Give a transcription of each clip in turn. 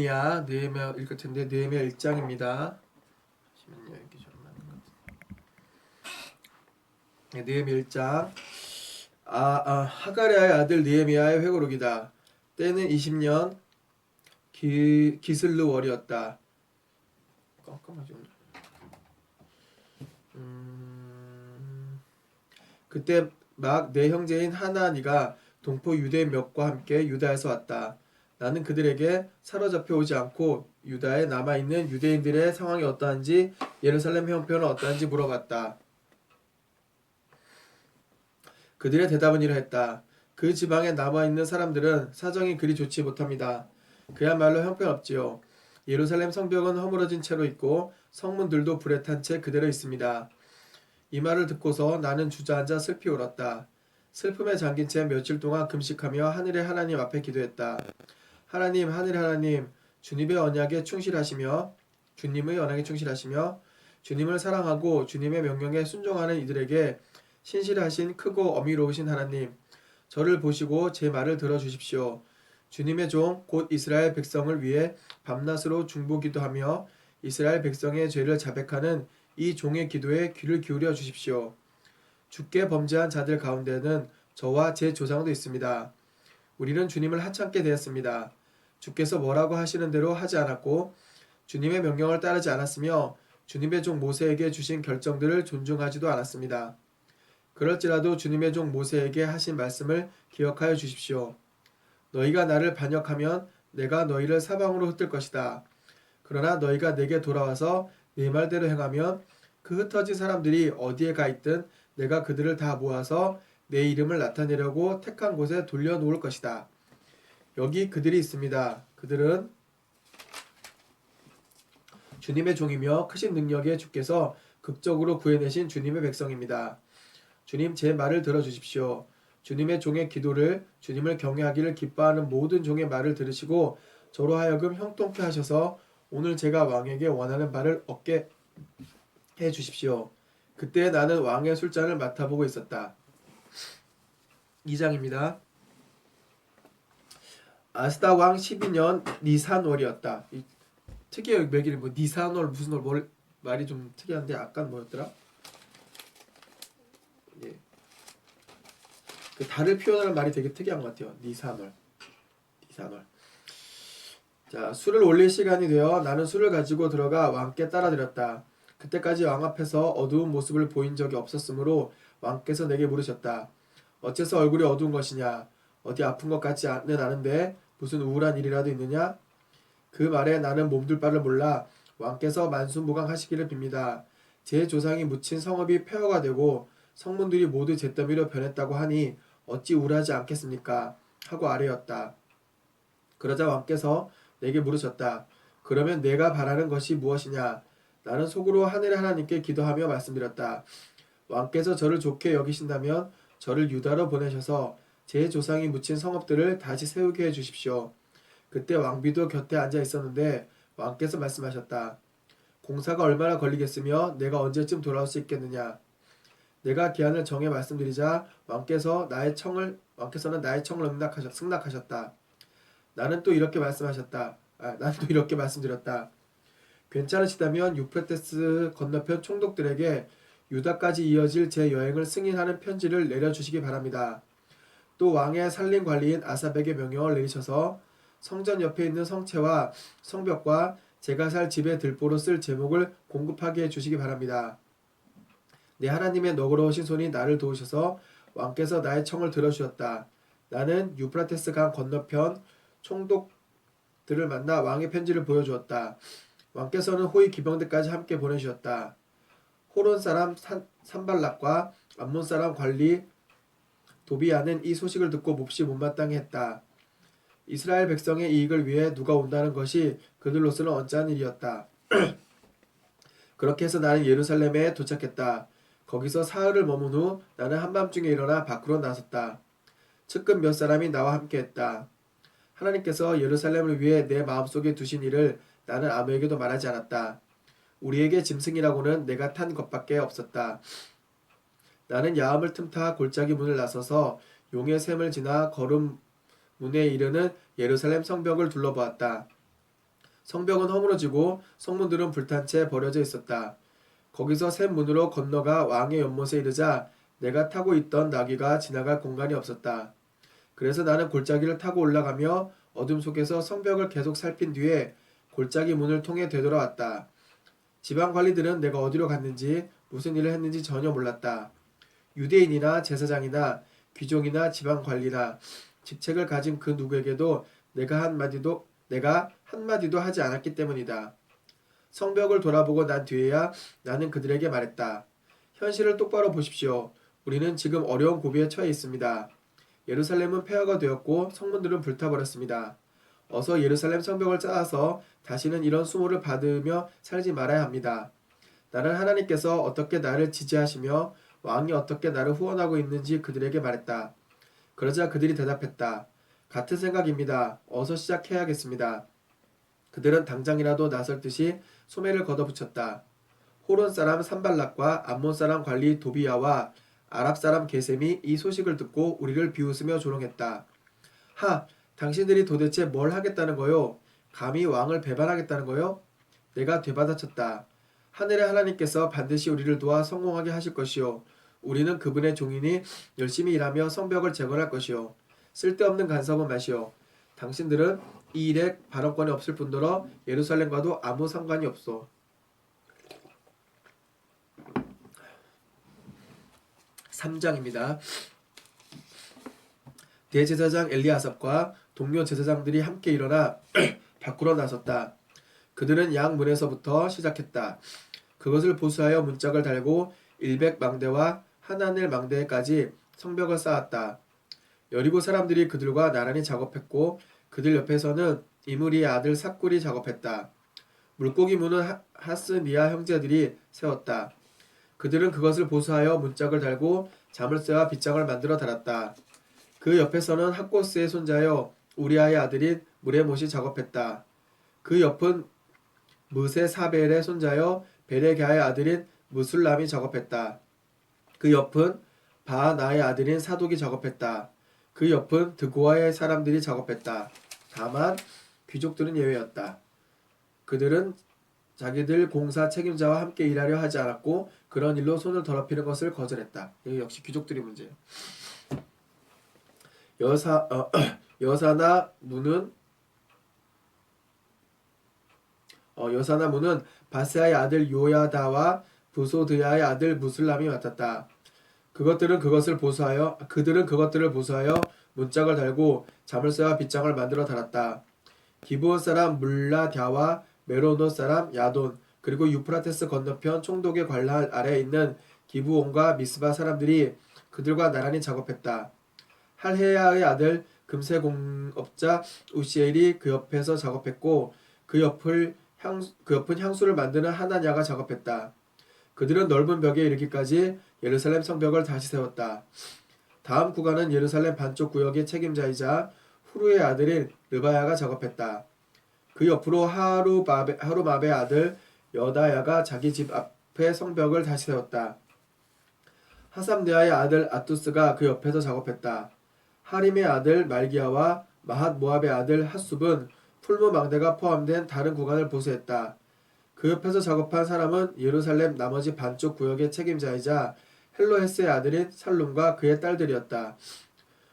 느헤미야 읽을 텐데 느헤미야 1장입니다. 잠시만요. 여기 좀 맞는 것 같아요. 느헤미야 1장. 하가랴의 아들 느헤미야의 회고록이다. 때는 20년 기슬르 월이었다. 깜깜하지 오늘. 그때 막 내 형제인 하나니가 동포 유대 몇과 함께 유다에서 왔다. 나는 그들에게 사로잡혀 오지 않고 유다에 남아있는 유대인들의 상황이 어떠한지 예루살렘 형편은 어떠한지 물어봤다. 그들의 대답은 이러했다. 그 지방에 남아있는 사람들은 사정이 그리 좋지 못합니다. 그야말로 형편없지요. 예루살렘 성벽은 허물어진 채로 있고 성문들도 불에 탄 채 그대로 있습니다. 이 말을 듣고서 나는 주저앉아 슬피 울었다. 슬픔에 잠긴 채 며칠 동안 금식하며 하늘의 하나님 앞에 기도했다. 하나님, 하늘의 하나님, 주님의 언약에 충실하시며 주님을 사랑하고 주님의 명령에 순종하는 이들에게 신실하신 크고 어미로우신 하나님, 저를 보시고 제 말을 들어주십시오. 주님의 종 곧 이스라엘 백성을 위해 밤낮으로 중보기도하며 이스라엘 백성의 죄를 자백하는 이 종의 기도에 귀를 기울여 주십시오. 주께 범죄한 자들 가운데는 저와 제 조상도 있습니다. 우리는 주님을 하찮게 되었습니다. 주께서 뭐라고 하시는 대로 하지 않았고 주님의 명령을 따르지 않았으며 주님의 종 모세에게 주신 결정들을 존중하지도 않았습니다. 그럴지라도 주님의 종 모세에게 하신 말씀을 기억하여 주십시오. 너희가 나를 반역하면 내가 너희를 사방으로 흩을 것이다. 그러나 너희가 내게 돌아와서 내 말대로 행하면 그 흩어진 사람들이 어디에 가 있든 내가 그들을 다 모아서 내 이름을 나타내려고 택한 곳에 돌려놓을 것이다. 여기 그들이 있습니다. 그들은 주님의 종이며 크신 능력의 주께서 극적으로 구해내신 주님의 백성입니다. 주님 제 말을 들어주십시오. 주님의 종의 기도를 주님을 경외하기를 기뻐하는 모든 종의 말을 들으시고 저로 하여금 형통케 하셔서 오늘 제가 왕에게 원하는 바를 얻게 해 주십시오. 그때 나는 왕의 술잔을 맡아보고 있었다. 2장입니다. 아스다 왕 12년 니산월이었다. 특이한 매길이 뭐 니산월 무슨 월 말이 좀 특이한데 아까 뭐였더라? 예. 그 달을 표현하는 말이 되게 특이한 것 같아요. 니산월. 자, 술을 올릴 시간이 되어 나는 술을 가지고 들어가 왕께 따라드렸다. 그때까지 왕 앞에서 어두운 모습을 보인 적이 없었으므로 왕께서 내게 물으셨다. 어째서 얼굴이 어두운 것이냐? 어디 아픈 것 같지는 않은데 무슨 우울한 일이라도 있느냐? 그 말에 나는 몸둘 바를 몰라 왕께서 만순무강하시기를 빕니다. 제 조상이 묻힌 성읍이 폐허가 되고 성문들이 모두 잿더미로 변했다고 하니 어찌 우울하지 않겠습니까? 하고 아뢰었다. 그러자 왕께서 내게 물으셨다. 그러면 내가 바라는 것이 무엇이냐? 나는 속으로 하늘의 하나님께 기도하며 말씀드렸다. 왕께서 저를 좋게 여기신다면 저를 유다로 보내셔서 제 조상이 묻힌 성읍들을 다시 세우게 해주십시오. 그때 왕비도 곁에 앉아 있었는데 왕께서 말씀하셨다. 공사가 얼마나 걸리겠으며 내가 언제쯤 돌아올 수 있겠느냐? 내가 기한을 정해 말씀드리자 왕께서는 나의 청을 승낙하셨다. 나는 또 이렇게 말씀드렸다. 괜찮으시다면 유프라테스 건너편 총독들에게 유다까지 이어질 제 여행을 승인하는 편지를 내려주시기 바랍니다. 또 왕의 살림 관리인 아삽에게 명령을 내리셔서 성전 옆에 있는 성채와 성벽과 제가 살 집의 들보로 쓸 제목을 공급하게 해주시기 바랍니다. 내 하나님의 너그러우신 손이 나를 도우셔서 왕께서 나의 청을 들어주셨다. 나는 유프라테스 강 건너편 총독들을 만나 왕의 편지를 보여주었다. 왕께서는 호위 기병대까지 함께 보내주셨다. 호론 사람 산발락과 암몬 사람 관리 도비아는 이 소식을 듣고 몹시 못마땅해 했다. 이스라엘 백성의 이익을 위해 누가 온다는 것이 그들로서는 언짢은 일이었다. 그렇게 해서 나는 예루살렘에 도착했다. 거기서 사흘을 머문 후 나는 한밤중에 일어나 밖으로 나섰다. 측근 몇 사람이 나와 함께했다. 하나님께서 예루살렘을 위해 내 마음속에 두신 일을 나는 아무에게도 말하지 않았다. 우리에게 짐승이라고는 내가 탄 것밖에 없었다. 나는 야암을 틈타 골짜기 문을 나서서 용의 샘을 지나 거름 문에 이르는 예루살렘 성벽을 둘러보았다. 성벽은 허물어지고 성문들은 불탄 채 버려져 있었다. 거기서 샘 문으로 건너가 왕의 연못에 이르자 내가 타고 있던 나귀가 지나갈 공간이 없었다. 그래서 나는 골짜기를 타고 올라가며 어둠 속에서 성벽을 계속 살핀 뒤에 골짜기 문을 통해 되돌아왔다. 지방 관리들은 내가 어디로 갔는지 무슨 일을 했는지 전혀 몰랐다. 유대인이나 제사장이나 귀족이나 지방 관리나 직책을 가진 그 누구에게도 내가 한마디도 하지 않았기 때문이다. 성벽을 돌아보고 난 뒤에야 나는 그들에게 말했다. 현실을 똑바로 보십시오. 우리는 지금 어려운 고비에 처해 있습니다. 예루살렘은 폐허가 되었고 성문들은 불타버렸습니다. 어서 예루살렘 성벽을 쌓아서 다시는 이런 수모를 받으며 살지 말아야 합니다. 나는 하나님께서 어떻게 나를 지지하시며 왕이 어떻게 나를 후원하고 있는지 그들에게 말했다. 그러자 그들이 대답했다. 같은 생각입니다. 어서 시작해야겠습니다. 그들은 당장이라도 나설 듯이 소매를 걷어붙였다. 호론 사람 산발락과 암몬 사람 관리 도비야와 아랍 사람 게셈이 이 소식을 듣고 우리를 비웃으며 조롱했다. 하! 당신들이 도대체 뭘 하겠다는 거요? 감히 왕을 배반하겠다는 거요? 내가 되받아쳤다. 하늘의 하나님께서 반드시 우리를 도와 성공하게 하실 것이요. 우리는 그분의 종이니 열심히 일하며 성벽을 재건할 것이요. 쓸데없는 간섭은 마시오. 당신들은 이 일에 발언권이 없을 뿐더러 예루살렘과도 아무 상관이 없소. 3장입니다. 대제사장 엘리아삽과 동료 제사장들이 함께 일어나 밖으로 나섰다. 그들은 양문에서부터 시작했다. 그것을 보수하여 문짝을 달고 100망대와 하나넬 망대까지 성벽을 쌓았다. 여리고 사람들이 그들과 나란히 작업했고 그들 옆에서는 이므리의 아들 삭굴이 작업했다. 물고기 문은 하스니아 형제들이 세웠다. 그들은 그것을 보수하여 문짝을 달고 자물쇠와 빗장을 만들어 달았다. 그 옆에서는 학고스의 손자여 우리아의 아들인 무레못이 작업했다. 그 옆은 무세사벨의 손자여 베레갸의 아들인 무술람이 작업했다. 그 옆은 바나의 아들인 사독이 작업했다. 그 옆은 드고아의 사람들이 작업했다. 다만 귀족들은 예외였다. 그들은 자기들 공사 책임자와 함께 일하려 하지 않았고 그런 일로 손을 더럽히는 것을 거절했다. 이거 역시 귀족들의 문제예요. 여사나 문은 바세아의 아들 요야다와 부소드야의 아들 무슬람이 맡았다. 그들은 그것들을 보수하여 문짝을 달고 자물쇠와 빗장을 만들어 달았다. 기브온 사람 물라갸와 메로노 사람 야돈 그리고 유프라테스 건너편 총독의 관할 아래에 있는 기브온과 미스바 사람들이 그들과 나란히 작업했다. 할헤야의 아들 금세공업자 우시엘이 그 옆에서 작업했고 그 옆은 향수를 만드는 하나냐가 작업했다. 그들은 넓은 벽에 이르기까지 예루살렘 성벽을 다시 세웠다. 다음 구간은 예루살렘 반쪽 구역의 책임자이자 후루의 아들인 르바야가 작업했다. 그 옆으로 하루마베의 아들 여다야가 자기 집 앞에 성벽을 다시 세웠다. 하삼네아의 아들 아투스가 그 옆에서 작업했다. 하림의 아들 말기야와 마핫 모압의 아들 핫숲은 풀무 망대가 포함된 다른 구간을 보수했다. 그 옆에서 작업한 사람은 예루살렘 나머지 반쪽 구역의 책임자이자 헬로헤스의 아들인 살룸과 그의 딸들이었다.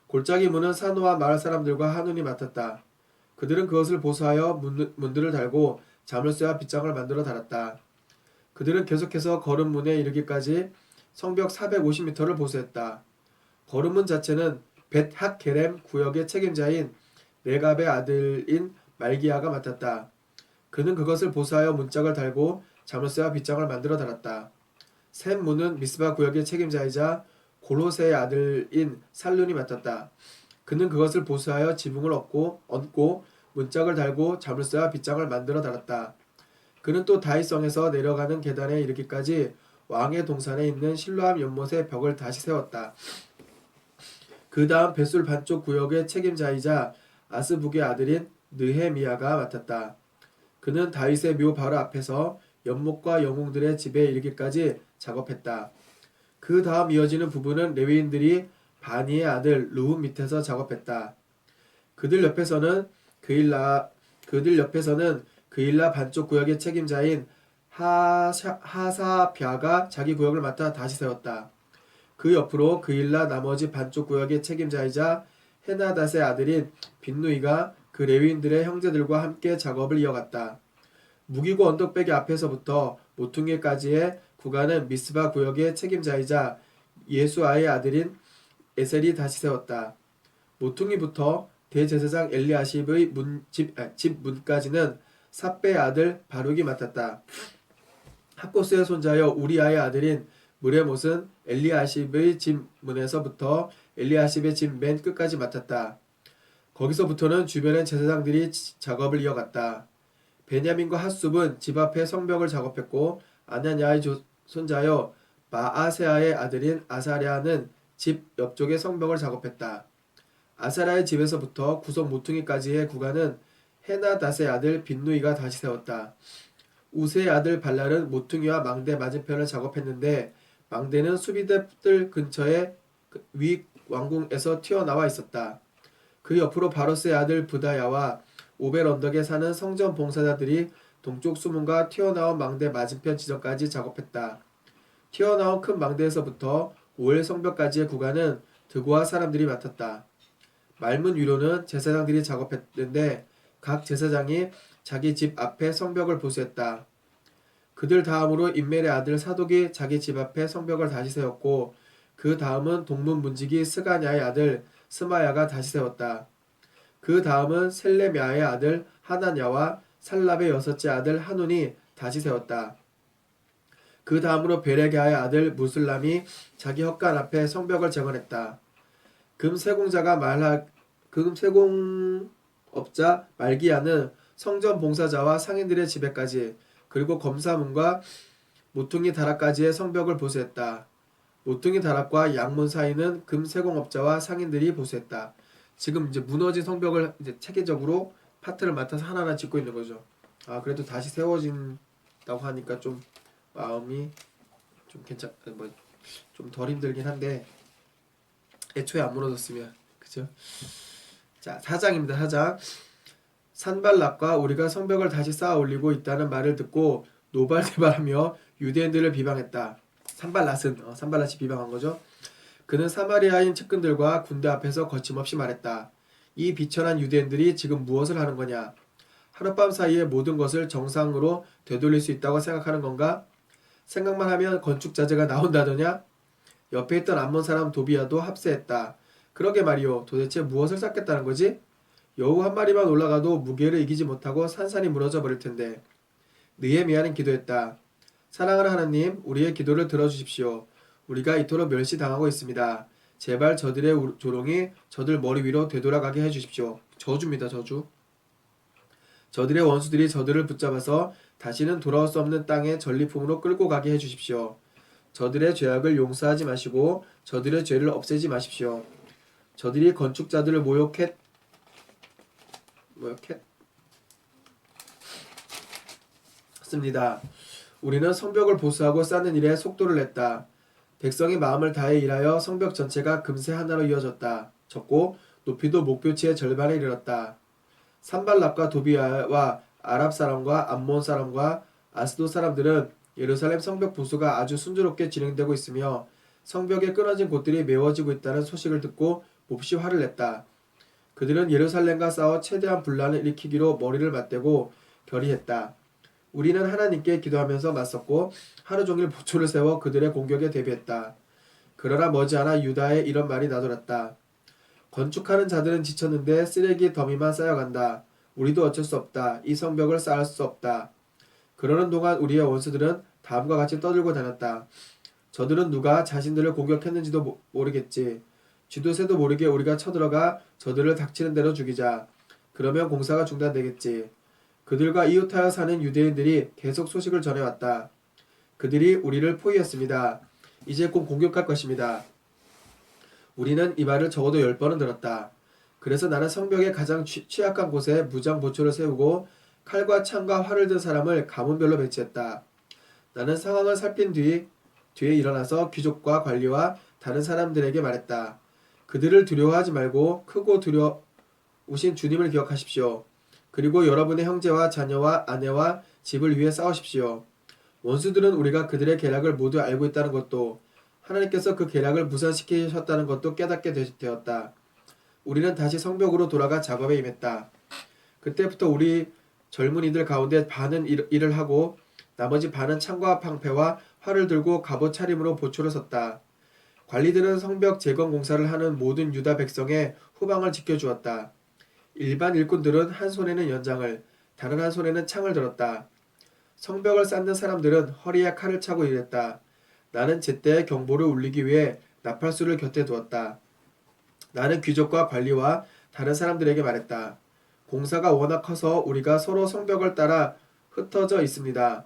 골짜기 문은 사노와 마을 사람들과 하눈이 맡았다. 그들은 그것을 보수하여 문들을 달고 자물쇠와 빗장을 만들어 달았다. 그들은 계속해서 거름문에 이르기까지 성벽 450m를 보수했다. 거름문 자체는 벳핫게렘 구역의 책임자인 레갑의 아들인 말기야가 맡았다. 그는 그것을 보수하여 문짝을 달고 자물쇠와 빗장을 만들어 달았다. 샘 문은 미스바 구역의 책임자이자 골호세의 아들인 살룬이 맡았다. 그는 그것을 보수하여 지붕을 얹고 문짝을 달고 자물쇠와 빗장을 만들어 달았다. 그는 또 다윗성에서 내려가는 계단에 이르기까지 왕의 동산에 있는 실로암 연못의 벽을 다시 세웠다. 그 다음 벳술 반쪽 구역의 책임자이자 아스북의 아들인 느헤미야가 맡았다. 그는 다윗의 묘 바로 앞에서 연못과 영웅들의 집에 이르기까지 작업했다. 그 다음 이어지는 부분은 레위인들이 바니의 아들 르훔 밑에서 작업했다. 그들 옆에서는 그일라 반쪽 구역의 책임자인 하사뷼가 자기 구역을 맡아 다시 세웠다. 그 옆으로 그일라 나머지 반쪽 구역의 책임자이자 헤나닷의 아들인 빈누이가 그 레위인들의 형제들과 함께 작업을 이어갔다. 무기고 언덕배기 앞에서부터 모퉁이까지의 구간은 미스바 구역의 책임자이자 예수아의 아들인 에셀이 다시 세웠다. 모퉁이부터 대제사장 엘리아십의 집 문까지는 삽배의 아들 바룩이 맡았다. 학고스의 손자여 우리아의 아들인 무레못은 엘리아십의 집 문에서부터 엘리아십의 집 맨 끝까지 맡았다. 거기서부터는 주변의 제사장들이 작업을 이어갔다. 베냐민과 핫숲은 집 앞에 성벽을 작업했고 아냐냐의 손자여 마아세아의 아들인 아사랴는 집 옆쪽의 성벽을 작업했다. 아사랴의 집에서부터 구석 모퉁이까지의 구간은 헤나닷의 아들 빈누이가 다시 세웠다. 우세의 아들 발랄은 모퉁이와 망대 맞은편을 작업했는데 망대는 수비대들 근처에 위 왕궁에서 튀어나와 있었다. 그 옆으로 바로스의 아들 부다야와 오벨 언덕에 사는 성전 봉사자들이 동쪽 수문과 튀어나온 망대 맞은편 지점까지 작업했다. 튀어나온 큰 망대에서부터 오엘 성벽까지의 구간은 드고아 사람들이 맡았다. 말문 위로는 제사장들이 작업했는데 각 제사장이 자기 집 앞에 성벽을 보수했다. 그들 다음으로 임멜의 아들 사독이 자기 집 앞에 성벽을 다시 세웠고 그 다음은 동문 문지기 스가냐의 아들 스마야가 다시 세웠다. 그 다음은 셀레미아의 아들 하나냐와 살랍의 여섯째 아들 하눈이 다시 세웠다. 그 다음으로 베레게아의 아들 무슬람이 자기 헛간 앞에 성벽을 재건했다. 금 세공업자 말기야는 성전 봉사자와 상인들의 집에까지 그리고 검사문과 모퉁이 다락까지의 성벽을 보수했다. 모퉁이 다락과 양문 사이는 금 세공업자와 상인들이 보수했다. 지금 이제 무너진 성벽을 이제 체계적으로 파트를 맡아서 하나하나 짓고 있는 거죠. 아 그래도 다시 세워진다고 하니까 좀 마음이 좀 좀 덜 힘들긴 한데 애초에 안 무너졌으면 그죠? 자 4장입니다. 4장. 산발락과 우리가 성벽을 다시 쌓아 올리고 있다는 말을 듣고 노발대발하며 유대인들을 비방했다. 산발랏이 비방한 거죠. 그는 사마리아인 측근들과 군대 앞에서 거침없이 말했다. 이 비천한 유대인들이 지금 무엇을 하는 거냐? 하룻밤 사이에 모든 것을 정상으로 되돌릴 수 있다고 생각하는 건가? 생각만 하면 건축자재가 나온다더냐? 옆에 있던 암몬 사람 도비야도 합세했다. 그러게 말이오. 도대체 무엇을 쌓겠다는 거지? 여우 한 마리만 올라가도 무게를 이기지 못하고 산산이 무너져 버릴 텐데. 느헤미야는 기도했다. 사랑하는 하나님, 우리의 기도를 들어주십시오. 우리가 이토록 멸시당하고 있습니다. 제발 저들의 조롱이 저들 머리 위로 되돌아가게 해주십시오. 저주입니다. 저주. 저들의 원수들이 저들을 붙잡아서 다시는 돌아올 수 없는 땅의 전리품으로 끌고 가게 해주십시오. 저들의 죄악을 용서하지 마시고 저들의 죄를 없애지 마십시오. 저들이 건축자들을 모욕했습니다. 우리는 성벽을 보수하고 쌓는 일에 속도를 냈다. 백성이 마음을 다해 일하여 성벽 전체가 금세 하나로 이어졌고 높이도 목표치의 절반에 이르렀다. 산발락과 도비야와 아랍 사람과 암몬 사람과 아스도 사람들은 예루살렘 성벽 보수가 아주 순조롭게 진행되고 있으며 성벽에 끊어진 곳들이 메워지고 있다는 소식을 듣고 몹시 화를 냈다. 그들은 예루살렘과 싸워 최대한 분란을 일으키기로 머리를 맞대고 결의했다. 우리는 하나님께 기도하면서 맞섰고 하루 종일 보초를 세워 그들의 공격에 대비했다. 그러나 머지않아 유다에 이런 말이 나돌았다. 건축하는 자들은 지쳤는데 쓰레기 더미만 쌓여간다. 우리도 어쩔 수 없다. 이 성벽을 쌓을 수 없다. 그러는 동안 우리의 원수들은 다음과 같이 떠들고 다녔다. 저들은 누가 자신들을 공격했는지도 모르겠지. 쥐도 새도 모르게 우리가 쳐들어가 저들을 닥치는 대로 죽이자. 그러면 공사가 중단되겠지. 그들과 이웃하여 사는 유대인들이 계속 소식을 전해왔다. 그들이 우리를 포위했습니다. 이제 곧 공격할 것입니다. 우리는 이 말을 적어도 10번은 들었다. 그래서 나는 성벽의 가장 취약한 곳에 무장 보초를 세우고 칼과 창과 활을 든 사람을 가문별로 배치했다. 나는 상황을 살핀 뒤에 일어나서 귀족과 관리와 다른 사람들에게 말했다. 그들을 두려워하지 말고 크고 두려우신 주님을 기억하십시오. 그리고 여러분의 형제와 자녀와 아내와 집을 위해 싸우십시오. 원수들은 우리가 그들의 계략을 모두 알고 있다는 것도 하나님께서 그 계략을 무산시키셨다는 것도 깨닫게 되었다. 우리는 다시 성벽으로 돌아가 작업에 임했다. 그때부터 우리 젊은이들 가운데 반은 일을 하고 나머지 반은 창과 방패와 활을 들고 갑옷 차림으로 보초를 섰다. 관리들은 성벽 재건 공사를 하는 모든 유다 백성의 후방을 지켜주었다. 일반 일꾼들은 한 손에는 연장을, 다른 한 손에는 창을 들었다. 성벽을 쌓는 사람들은 허리에 칼을 차고 일했다. 나는 제때의 경보를 울리기 위해 나팔수를 곁에 두었다. 나는 귀족과 관리와 다른 사람들에게 말했다. 공사가 워낙 커서 우리가 서로 성벽을 따라 흩어져 있습니다.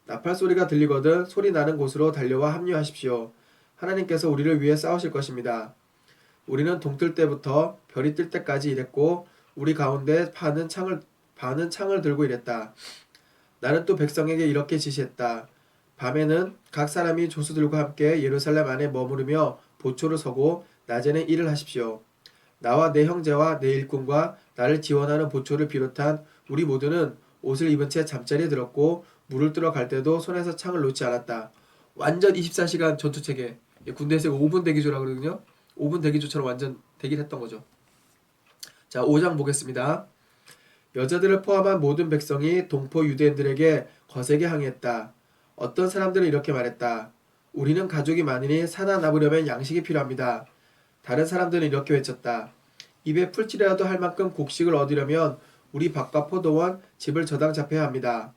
나팔 소리가 들리거든 소리 나는 곳으로 달려와 합류하십시오. 하나님께서 우리를 위해 싸우실 것입니다. 우리는 동뜰 때부터 별이 뜰 때까지 일했고 우리 가운데 반은 창을 들고 일했다. 나는 또 백성에게 이렇게 지시했다. 밤에는 각 사람이 조수들과 함께 예루살렘 안에 머무르며 보초를 서고 낮에는 일을 하십시오. 나와 내 형제와 내 일꾼과 나를 지원하는 보초를 비롯한 우리 모두는 옷을 입은 채 잠자리에 들었고 물을 뜨러 갈 때도 손에서 창을 놓지 않았다. 완전 24시간 전투체계. 군대에서 5분 대기조라 그러거든요. 5분 대기조처럼 완전 대기를 했던 거죠. 자, 5장 보겠습니다. 여자들을 포함한 모든 백성이 동포 유대인들에게 거세게 항의했다. 어떤 사람들은 이렇게 말했다. 우리는 가족이 많으니 살아남으려면 양식이 필요합니다. 다른 사람들은 이렇게 외쳤다. 입에 풀칠이라도 할 만큼 곡식을 얻으려면 우리 밭과 포도원, 집을 저당 잡혀야 합니다.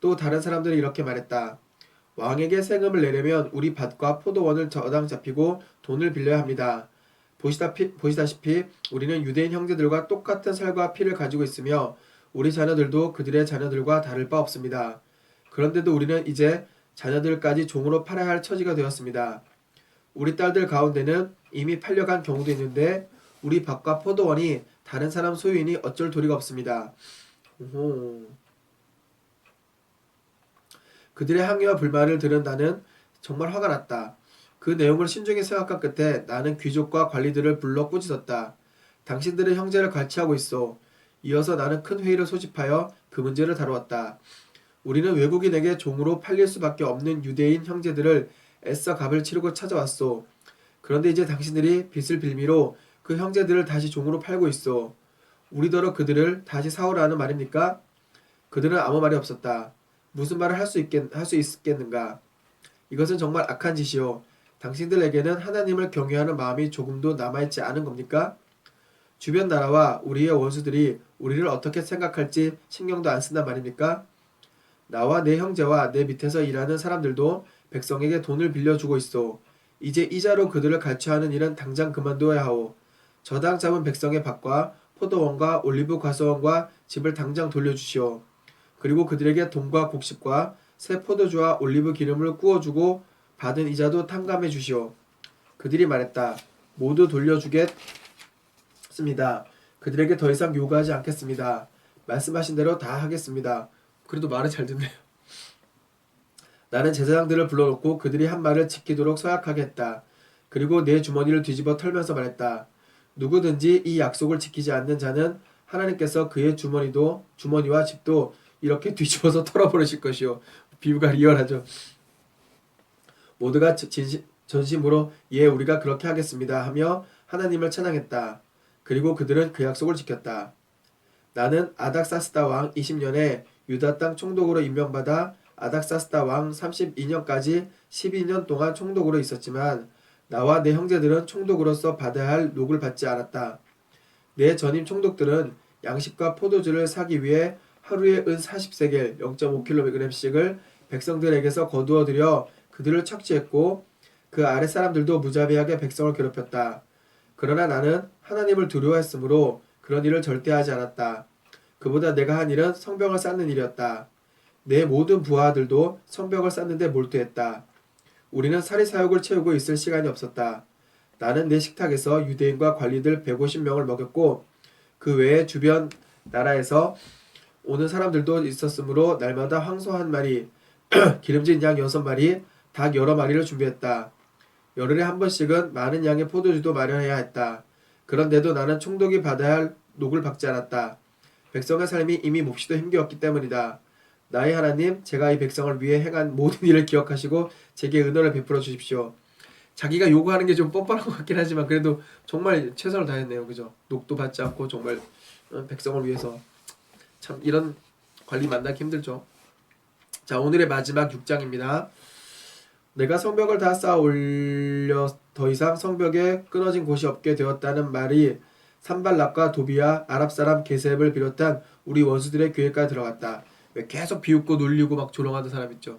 또 다른 사람들은 이렇게 말했다. 왕에게 세금을 내려면 우리 밭과 포도원을 저당 잡히고 돈을 빌려야 합니다. 보시다시피 우리는 유대인 형제들과 똑같은 살과 피를 가지고 있으며 우리 자녀들도 그들의 자녀들과 다를 바 없습니다. 그런데도 우리는 이제 자녀들까지 종으로 팔아야 할 처지가 되었습니다. 우리 딸들 가운데는 이미 팔려간 경우도 있는데 우리 밭과 포도원이 다른 사람 소유이니 어쩔 도리가 없습니다. 오호. 그들의 항의와 불만을 들은 나는 정말 화가 났다. 그 내용을 신중히 생각한 끝에 나는 귀족과 관리들을 불러 꾸짖었다. 당신들의 형제를 갈취하고 있어. 이어서 나는 큰 회의를 소집하여 그 문제를 다루었다. 우리는 외국인에게 종으로 팔릴 수밖에 없는 유대인 형제들을 애써 값을 치르고 찾아왔소. 그런데 이제 당신들이 빚을 빌미로 그 형제들을 다시 종으로 팔고 있어. 우리더러 그들을 다시 사오라는 말입니까? 그들은 아무 말이 없었다. 무슨 말을 할 수 있겠는가? 이것은 정말 악한 짓이요. 당신들에게는 하나님을 경외하는 마음이 조금도 남아있지 않은 겁니까? 주변 나라와 우리의 원수들이 우리를 어떻게 생각할지 신경도 안 쓴단 말입니까? 나와 내 형제와 내 밑에서 일하는 사람들도 백성에게 돈을 빌려주고 있어. 이제 이자로 그들을 갈취하는 일은 당장 그만둬야 하오. 저당 잡은 백성의 밭과 포도원과 올리브 과수원과 집을 당장 돌려주시오. 그리고 그들에게 돈과 곡식과 새 포도주와 올리브 기름을 구워주고 받은 이자도 탕감해 주시오. 그들이 말했다. 모두 돌려주겠습니다. 그들에게 더 이상 요구하지 않겠습니다. 말씀하신 대로 다 하겠습니다. 그래도 말을 잘 듣네요. 나는 제사장들을 불러놓고 그들이 한 말을 지키도록 서약하게 했다. 그리고 내 주머니를 뒤집어 털면서 말했다. 누구든지 이 약속을 지키지 않는 자는 하나님께서 그의 주머니와 집도 이렇게 뒤집어서 털어버리실 것이요. 비유가 리얼하죠. 모두가 전심으로 예 우리가 그렇게 하겠습니다 하며 하나님을 찬양했다. 그리고 그들은 그 약속을 지켰다. 나는 아닥사스다 왕 20년에 유다 땅 총독으로 임명받아 아닥사스다 왕 32년까지 12년 동안 총독으로 있었지만 나와 내 형제들은 총독으로서 받아야 할 녹을 받지 않았다. 내 전임 총독들은 양식과 포도주를 사기 위해 하루에 은 40세겔 0.5kg씩을 백성들에게서 거두어 들여 그들을 착취했고 그 아랫 사람들도 무자비하게 백성을 괴롭혔다. 그러나 나는 하나님을 두려워했으므로 그런 일을 절대 하지 않았다. 그보다 내가 한 일은 성벽을 쌓는 일이었다. 내 모든 부하들도 성벽을 쌓는 데 몰두했다. 우리는 사리사욕을 채우고 있을 시간이 없었다. 나는 내 식탁에서 유대인과 관리들 150명을 먹였고 그 외에 주변 나라에서 오는 사람들도 있었으므로 날마다 황소 한 마리, 기름진 양 6마리, 닭 여러 마리를 준비했다. 열흘에 한 번씩은 많은 양의 포도주도 마련해야 했다. 그런데도 나는 총독이 받아야 할 녹을 받지 않았다. 백성의 삶이 이미 몹시도 힘겨웠기 때문이다. 나의 하나님, 제가 이 백성을 위해 행한 모든 일을 기억하시고 제게 은혜를 베풀어 주십시오. 자기가 요구하는 게 좀 뻔뻔한 것 같긴 하지만 그래도 정말 최선을 다했네요. 그죠? 녹도 받지 않고 정말 백성을 위해서. 참 이런 관리 만나기 힘들죠. 자, 오늘의 마지막 6장입니다. 내가 성벽을 다 쌓아 올려 더 이상 성벽에 끊어진 곳이 없게 되었다는 말이 산발락과 도비야, 아랍 사람 게셈을 비롯한 우리 원수들의 귀에까지 들어갔다. 왜 계속 비웃고 놀리고 막 조롱하는 사람 있죠.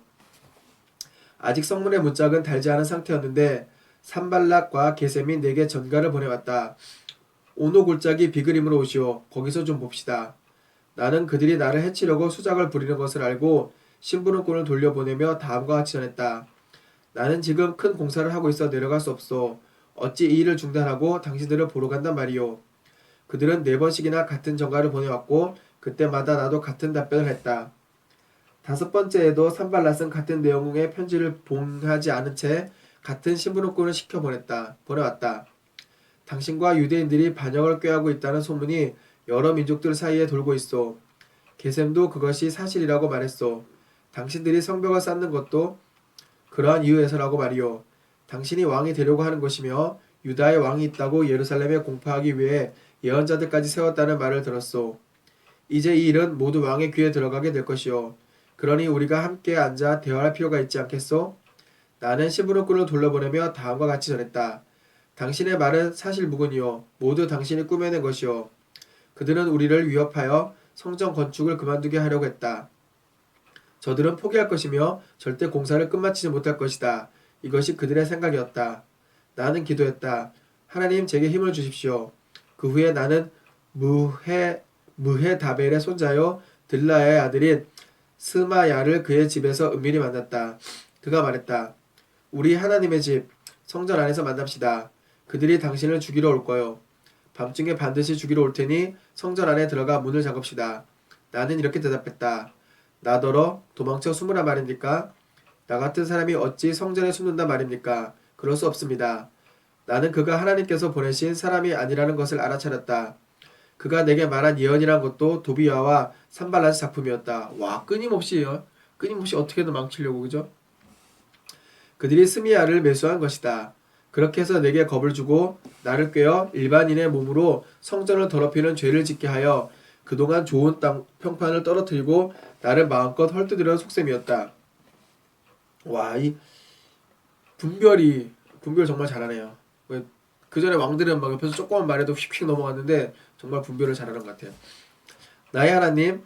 아직 성문의 문짝은 달지 않은 상태였는데 산발락과 게셈이 내게 전가를 보내왔다. 오노 골짜기 비그림으로 오시오. 거기서 좀 봅시다. 나는 그들이 나를 해치려고 수작을 부리는 것을 알고 심부름꾼을 돌려보내며 다음과 같이 전했다. 나는 지금 큰 공사를 하고 있어 내려갈 수 없소. 어찌 이 일을 중단하고 당신들을 보러 간단 말이오. 그들은 4번씩이나 같은 전가를 보내왔고 그때마다 나도 같은 답변을 했다. 5번째에도 산발랏은 같은 내용의 편지를 봉하지 않은 채 같은 심부름꾼을 시켜 보내왔다. 당신과 유대인들이 반역을 꾀하고 있다는 소문이 여러 민족들 사이에 돌고 있소. 게셈도 그것이 사실이라고 말했소. 당신들이 성벽을 쌓는 것도 그러한 이유에서라고 말이오. 당신이 왕이 되려고 하는 것이며 유다의 왕이 있다고 예루살렘에 공포하기 위해 예언자들까지 세웠다는 말을 들었소. 이제 이 일은 모두 왕의 귀에 들어가게 될 것이오. 그러니 우리가 함께 앉아 대화할 필요가 있지 않겠소? 나는 심부름꾼을 돌려보내며 다음과 같이 전했다. 당신의 말은 사실 무근이요. 모두 당신이 꾸며낸 것이요. 그들은 우리를 위협하여 성전 건축을 그만두게 하려고 했다. 저들은 포기할 것이며 절대 공사를 끝마치지 못할 것이다. 이것이 그들의 생각이었다. 나는 기도했다. 하나님 제게 힘을 주십시오. 그 후에 나는 무헤다벨의 손자요 들라의 아들인 스마야를 그의 집에서 은밀히 만났다. 그가 말했다. 우리 하나님의 집 성전 안에서 만납시다. 그들이 당신을 죽이러 올 거요. 밤중에 반드시 죽이러 올 테니 성전 안에 들어가 문을 잠급시다. 나는 이렇게 대답했다. 나더러 도망쳐 숨으라 말입니까? 나 같은 사람이 어찌 성전에 숨는다 말입니까? 그럴 수 없습니다. 나는 그가 하나님께서 보내신 사람이 아니라는 것을 알아차렸다. 그가 내게 말한 예언이란 것도 도비야와 산발랏의 작품이었다. 와, 끊임없이 어떻게든 망치려고, 그죠? 그들이 스미야를 매수한 것이다. 그렇게 해서 내게 겁을 주고 나를 꿰어 일반인의 몸으로 성전을 더럽히는 죄를 짓게 하여 그동안 좋은 땅 평판을 떨어뜨리고 나를 마음껏 헐뜯으려는 속셈이었다. 와, 이 분별 정말 잘하네요. 그 전에 왕들은 막 옆에서 조그만 말해도 휙휙 넘어갔는데 정말 분별을 잘하는 것 같아요. 나의 하나님,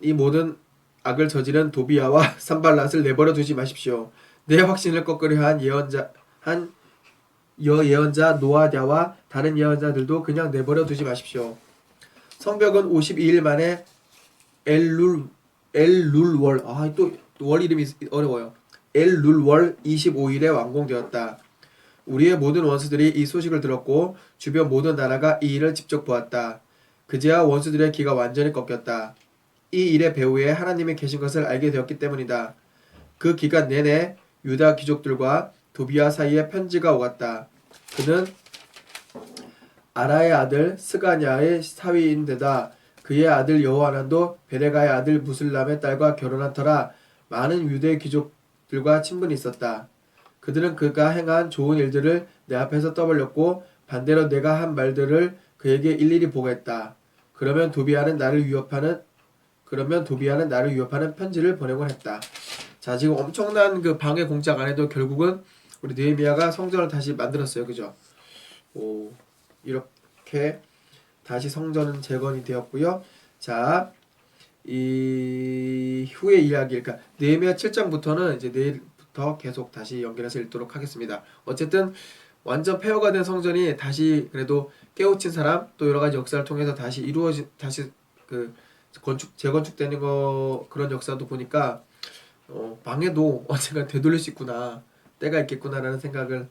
이 모든 악을 저지른 도비야와 산발랏을 내버려 두지 마십시오. 내 확신을 꺾으려 한 예언자 노아랴와 다른 예언자들도 그냥 내버려 두지 마십시오. 성벽은 52일 만에 엘룰월 또 월 이름이 어려워요. 엘룰월 25일에 완공되었다. 우리의 모든 원수들이 이 소식을 들었고 주변 모든 나라가 이 일을 직접 보았다. 그제야 원수들의 귀가 완전히 꺾였다. 이 일의 배후에 하나님이 계신 것을 알게 되었기 때문이다. 그 기간 내내 유다 귀족들과 도비야 사이에 편지가 오갔다. 그는 아라의 아들 스가냐의 사위인데다 그의 아들 여호하난도 베레가의 아들 무슬람의 딸과 결혼한 터라 많은 유대 귀족들과 친분이 있었다. 그들은 그가 행한 좋은 일들을 내 앞에서 떠벌렸고 반대로 내가 한 말들을 그에게 일일이 보고했다. 그러면 도비야는 나를 위협하는 편지를 보내곤 했다. 자, 지금 엄청난 그 방해 공작 안에도 결국은 우리 느헤미야가 성전을 다시 만들었어요. 그죠? 이렇게 다시 성전은 재건이 되었고요. 자, 이 후의 이야기, 그러니까 느헤미야 7장부터는 이제 내일부터 계속 다시 연결해서 읽도록 하겠습니다. 어쨌든 완전 폐허가 된 성전이 다시 그래도 깨우친 사람 또 여러 가지 역사를 통해서 다시 그 재건축되는 거 그런 역사도 보니까 방해도 언젠가 되돌릴 수 있구나, 때가 있겠구나라는 생각을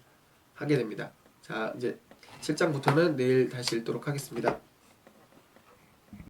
하게 됩니다. 자, 이제 7장부터는 내일 다시 읽도록 하겠습니다.